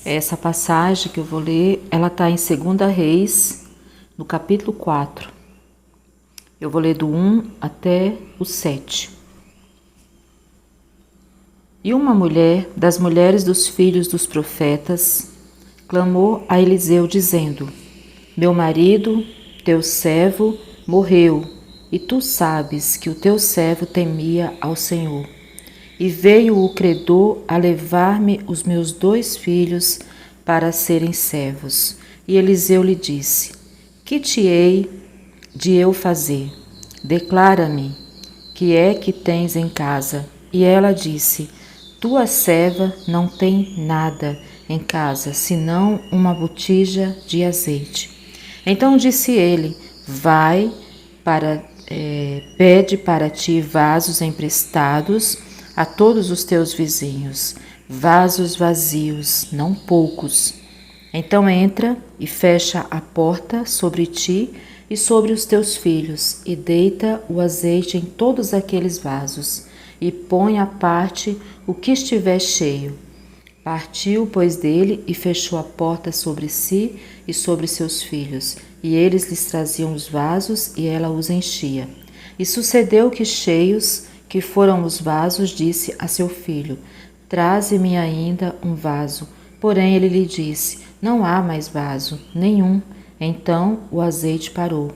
Essa passagem que eu vou ler, ela está em 2 Reis, no capítulo 4. Eu vou ler do 1 até o 7. E uma mulher das mulheres dos filhos dos profetas clamou a Eliseu, dizendo: Meu marido, teu servo, morreu, e tu sabes que o teu servo temia ao Senhor. E veio o credor a levar-me os meus 2 filhos para serem servos. E Eliseu lhe disse: Que te hei de eu fazer? Declara-me, que é que tens em casa? E ela disse: Tua serva não tem nada em casa, senão uma botija de azeite. Então disse ele: Vai, pede para ti vasos emprestados a todos os teus vizinhos, vasos vazios, não poucos. Então entra e fecha a porta sobre ti e sobre os teus filhos, e deita o azeite em todos aqueles vasos, e põe à parte o que estiver cheio. Partiu, pois, dele e fechou a porta sobre si e sobre seus filhos, e eles lhes traziam os vasos, e ela os enchia. E sucedeu que, cheios que foram os vasos, disse a seu filho: Traze-me ainda um vaso. Porém ele lhe disse: Não há mais vaso nenhum. Então o azeite parou.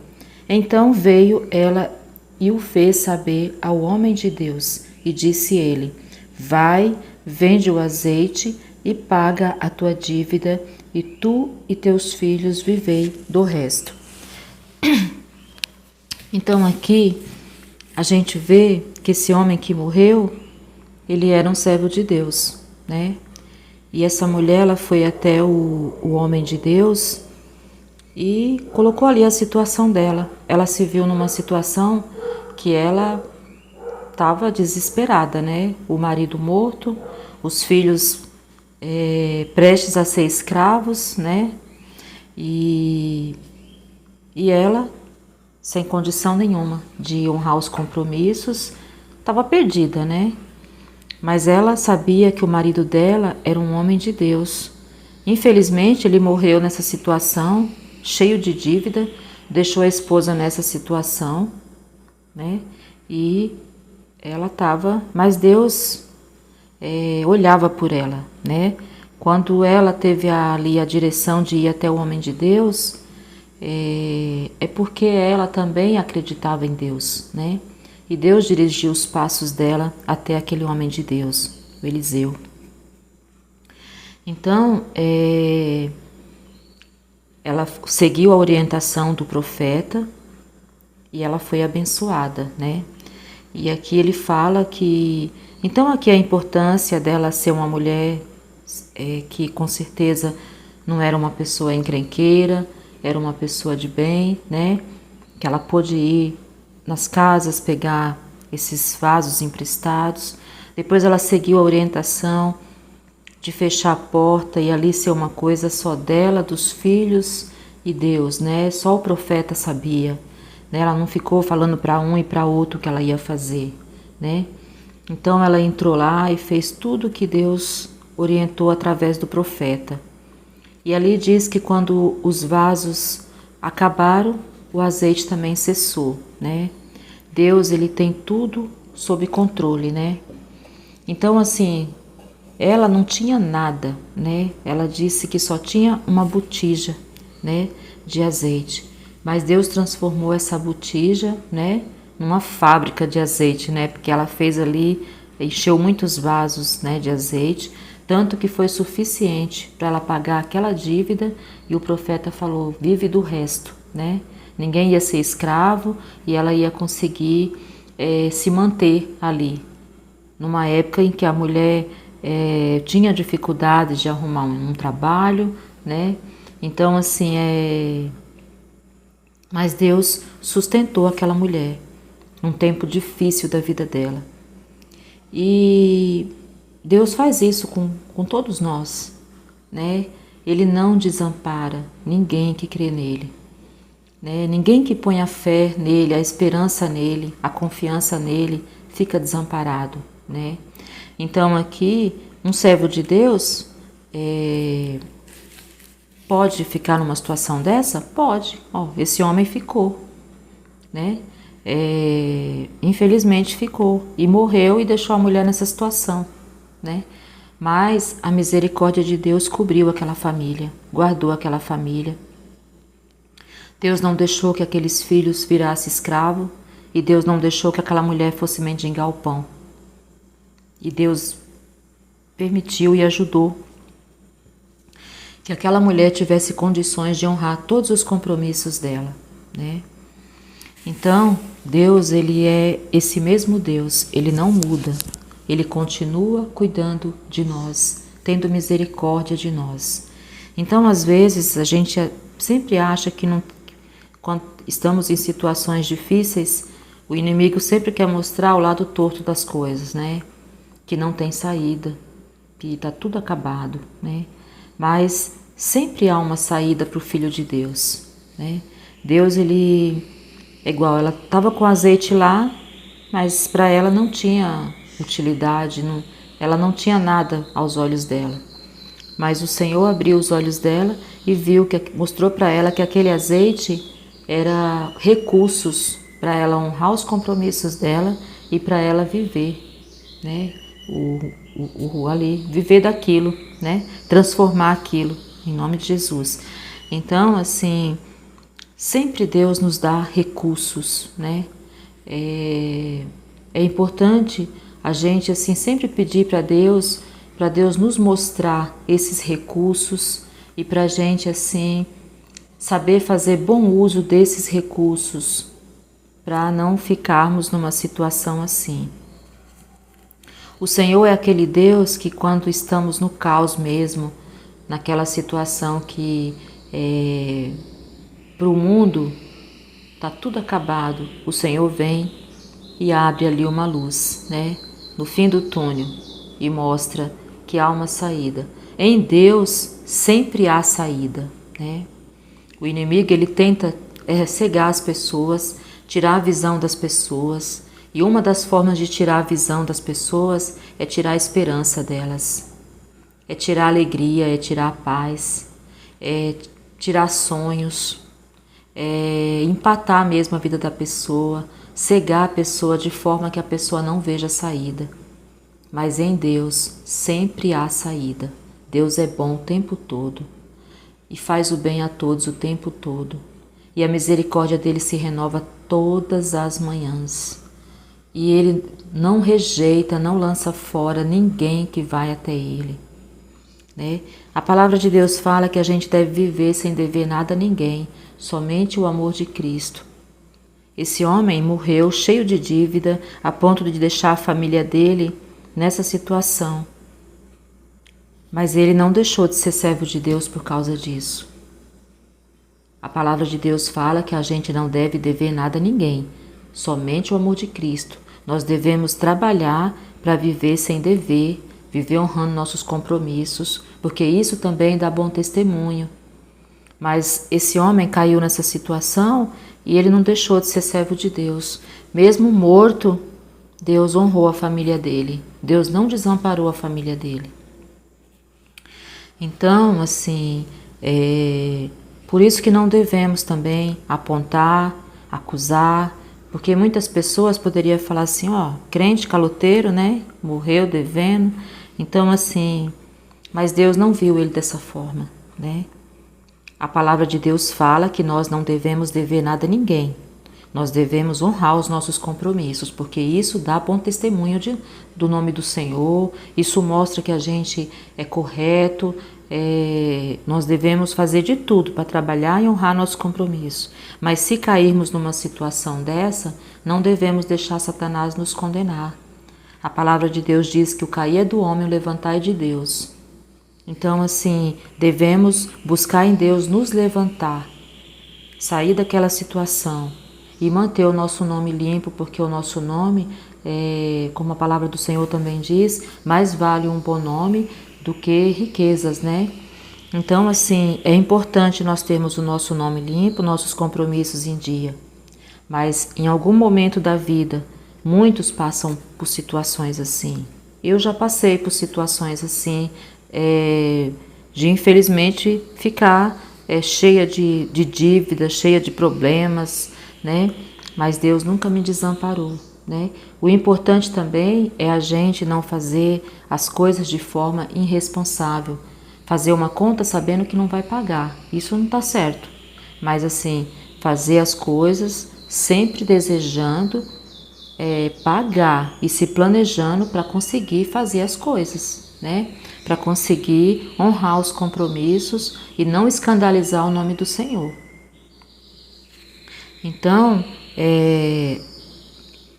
Então veio ela e o fez saber ao homem de Deus, e disse ele: Vai, vende o azeite e paga a tua dívida, e tu e teus filhos vivei do resto. Então aqui a gente vê que esse homem que morreu, ele era um servo de Deus, né? E essa mulher, ela foi até o homem de Deus e colocou ali a situação dela. Ela se viu numa situação que ela estava desesperada, né? O marido morto, os filhos prestes a ser escravos, né? E ela, sem condição nenhuma de honrar os compromissos, estava perdida, né? Mas ela sabia que o marido dela era um homem de Deus. Infelizmente, ele morreu nessa situação, cheio de dívida, deixou a esposa nessa situação, né? E ela estava, mas Deus olhava por ela, né? Quando ela teve ali a direção de ir até o homem de Deus, é porque ela também acreditava em Deus, né? E Deus dirigiu os passos dela até aquele homem de Deus, o Eliseu. Então, ela seguiu a orientação do profeta e ela foi abençoada, né? E aqui ele fala que... Então aqui a importância dela ser uma mulher que com certeza não era uma pessoa encrenqueira, era uma pessoa de bem, né? Que ela pôde ir nas casas pegar esses vasos emprestados. Depois ela seguiu a orientação de fechar a porta e ali ser uma coisa só dela, dos filhos e Deus, né? Só o profeta sabia, né? Ela não ficou falando para um e para outro o que ela ia fazer, né? Então ela entrou lá e fez tudo que Deus orientou através do profeta. E ali diz que quando os vasos acabaram, o azeite também cessou, né? Deus, ele tem tudo sob controle, né? Então, assim, ela não tinha nada, né? Ela disse que só tinha uma botija, né, de azeite. Mas Deus transformou essa botija, né, numa fábrica de azeite, né? Porque ela fez ali, encheu muitos vasos, né, de azeite, tanto que foi suficiente para ela pagar aquela dívida, e o profeta falou: vive do resto, né? Ninguém ia ser escravo e ela ia conseguir se manter ali. Numa época em que a mulher tinha dificuldade de arrumar um trabalho, né? Então, assim, mas Deus sustentou aquela mulher num tempo difícil da vida dela. E Deus faz isso com todos nós, né? Ele não desampara ninguém que crê nele, né? Ninguém que põe a fé nele, a esperança nele, a confiança nele, fica desamparado, né? Então aqui, um servo de Deus, pode ficar numa situação dessa? Pode. Esse homem ficou, né? Infelizmente ficou e morreu e deixou a mulher nessa situação, né? Mas a misericórdia de Deus cobriu aquela família, guardou aquela família. Deus não deixou que aqueles filhos virassem escravo e Deus não deixou que aquela mulher fosse mendigar o pão. E Deus permitiu e ajudou que aquela mulher tivesse condições de honrar todos os compromissos dela, né? Então, Deus, ele é esse mesmo Deus, ele não muda, ele continua cuidando de nós, tendo misericórdia de nós. Então, às vezes, a gente sempre acha que quando estamos em situações difíceis, o inimigo sempre quer mostrar o lado torto das coisas, né? Que não tem saída, que está tudo acabado, né? Mas sempre há uma saída para o Filho de Deus, né? Deus, ele é igual, ela estava com azeite lá, mas para ela não tinha utilidade, ela não tinha nada aos olhos dela. Mas o Senhor abriu os olhos dela e mostrou para ela que aquele azeite era recursos para ela honrar os compromissos dela e para ela viver, né? Ali, viver daquilo, né? Transformar aquilo, em nome de Jesus. Então, assim, sempre Deus nos dá recursos, né? É importante a gente, assim, sempre pedir para Deus nos mostrar esses recursos e para a gente, assim, saber fazer bom uso desses recursos para não ficarmos numa situação assim. O Senhor é aquele Deus que, quando estamos no caos mesmo, naquela situação que para o mundo está tudo acabado, o Senhor vem e abre ali uma luz, né? No fim do túnel, e mostra que há uma saída. Em Deus sempre há saída, né? O inimigo, ele tenta cegar as pessoas, tirar a visão das pessoas. E uma das formas de tirar a visão das pessoas é tirar a esperança delas. É tirar a alegria, é tirar a paz, é tirar sonhos, é empatar mesmo a vida da pessoa, cegar a pessoa de forma que a pessoa não veja saída. Mas em Deus sempre há saída. Deus é bom o tempo todo e faz o bem a todos o tempo todo. E a misericórdia dele se renova todas as manhãs. E ele não rejeita, não lança fora ninguém que vai até ele, né? A palavra de Deus fala que a gente deve viver sem dever nada a ninguém, somente o amor de Cristo. Esse homem morreu cheio de dívida, a ponto de deixar a família dele nessa situação. Mas ele não deixou de ser servo de Deus por causa disso. A palavra de Deus fala que a gente não deve dever nada a ninguém, somente o amor de Cristo. Nós devemos trabalhar para viver sem dever, viver honrando nossos compromissos, porque isso também dá bom testemunho. Mas esse homem caiu nessa situação e ele não deixou de ser servo de Deus. Mesmo morto, Deus honrou a família dele. Deus não desamparou a família dele. Então, assim, por isso que não devemos também apontar, acusar, porque muitas pessoas poderiam falar assim, crente caloteiro, né? Morreu devendo. Então, assim, mas Deus não viu ele dessa forma, né? A palavra de Deus fala que nós não devemos dever nada a ninguém. Nós devemos honrar os nossos compromissos, porque isso dá bom testemunho do nome do Senhor, isso mostra que a gente é correto, nós devemos fazer de tudo para trabalhar e honrar nosso compromisso. Mas se cairmos numa situação dessa, não devemos deixar Satanás nos condenar. A palavra de Deus diz que o cair é do homem, o levantar é de Deus. Então, assim, devemos buscar em Deus nos levantar, sair daquela situação e manter o nosso nome limpo, porque o nosso nome, como a palavra do Senhor também diz, mais vale um bom nome do que riquezas, né? Então, assim, é importante nós termos o nosso nome limpo, nossos compromissos em dia. Mas em algum momento da vida, muitos passam por situações assim. Eu já passei por situações assim, de infelizmente ficar cheia de dívidas, cheia de problemas, né? Mas Deus nunca me desamparou, né? O importante também é a gente não fazer as coisas de forma irresponsável, fazer uma conta sabendo que não vai pagar, isso não está certo, mas assim, fazer as coisas sempre desejando pagar e se planejando para conseguir fazer as coisas, né? Para conseguir honrar os compromissos e não escandalizar o nome do Senhor. Então,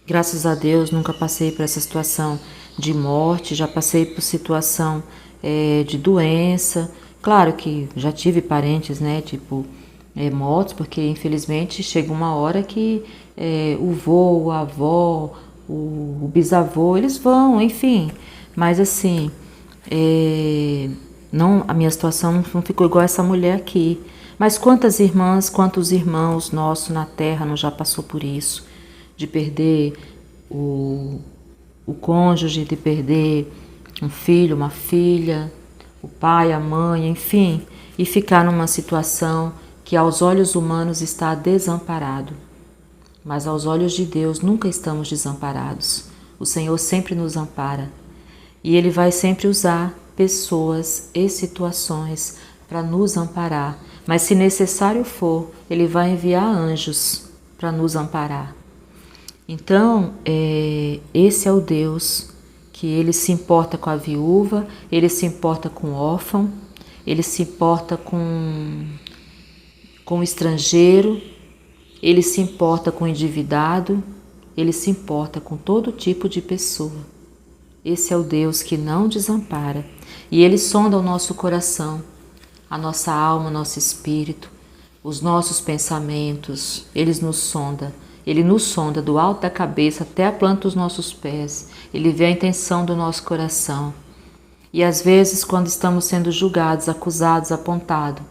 graças a Deus, nunca passei por essa situação de morte, já passei por situação de doença. Claro que já tive parentes, né, tipo, mortos, porque infelizmente chega uma hora que o vô, a avó, o bisavô, eles vão, enfim. Mas assim, não, a minha situação não ficou igual essa mulher aqui. Mas quantas irmãs, quantos irmãos nossos na terra não já passou por isso? De perder o cônjuge, de perder um filho, uma filha, o pai, a mãe, enfim, e ficar numa situação que aos olhos humanos está desamparado. Mas aos olhos de Deus nunca estamos desamparados. O Senhor sempre nos ampara. E Ele vai sempre usar pessoas e situações para nos amparar. Mas se necessário for, Ele vai enviar anjos para nos amparar. Então, esse é o Deus que Ele se importa com a viúva, Ele se importa com o órfão, Ele se importa com o estrangeiro, Ele se importa com o endividado, Ele se importa com todo tipo de pessoa. Esse é o Deus que não desampara e Ele sonda o nosso coração, a nossa alma, o nosso espírito, os nossos pensamentos, Ele nos sonda. Ele nos sonda do alto da cabeça até a planta dos nossos pés. Ele vê a intenção do nosso coração. E às vezes, quando estamos sendo julgados, acusados, apontados,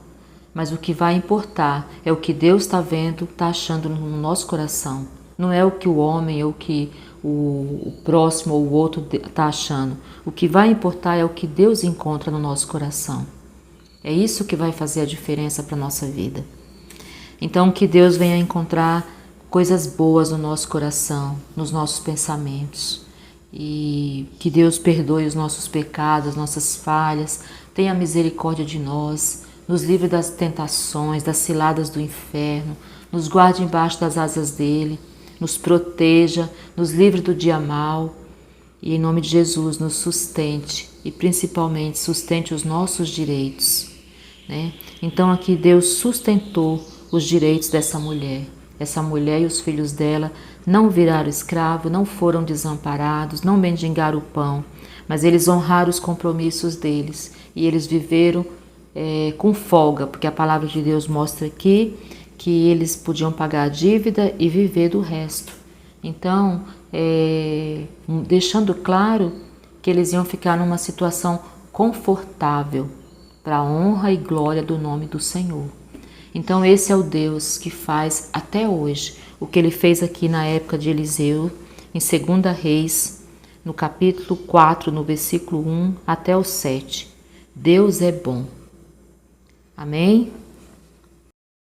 mas o que vai importar é o que Deus está vendo, está achando no nosso coração. Não é o que o homem ou o que o próximo ou o outro está achando. O que vai importar é o que Deus encontra no nosso coração. É isso que vai fazer a diferença para a nossa vida. Então, que Deus venha encontrar coisas boas no nosso coração, nos nossos pensamentos. E que Deus perdoe os nossos pecados, as nossas falhas, tenha misericórdia de nós, nos livre das tentações, das ciladas do inferno, nos guarde embaixo das asas dele, nos proteja, nos livre do dia mau e em nome de Jesus nos sustente e principalmente sustente os nossos direitos, né? Então aqui Deus sustentou os direitos dessa mulher. Essa mulher e os filhos dela não viraram escravo, não foram desamparados, não mendigaram o pão, mas eles honraram os compromissos deles e eles viveram com folga, porque a palavra de Deus mostra aqui que eles podiam pagar a dívida e viver do resto. Então, deixando claro que eles iam ficar numa situação confortável para a honra e glória do nome do Senhor. Então esse é o Deus que faz até hoje o que ele fez aqui na época de Eliseu, em 2 Reis, no capítulo 4, no versículo 1 até o 7. Deus é bom. Amém?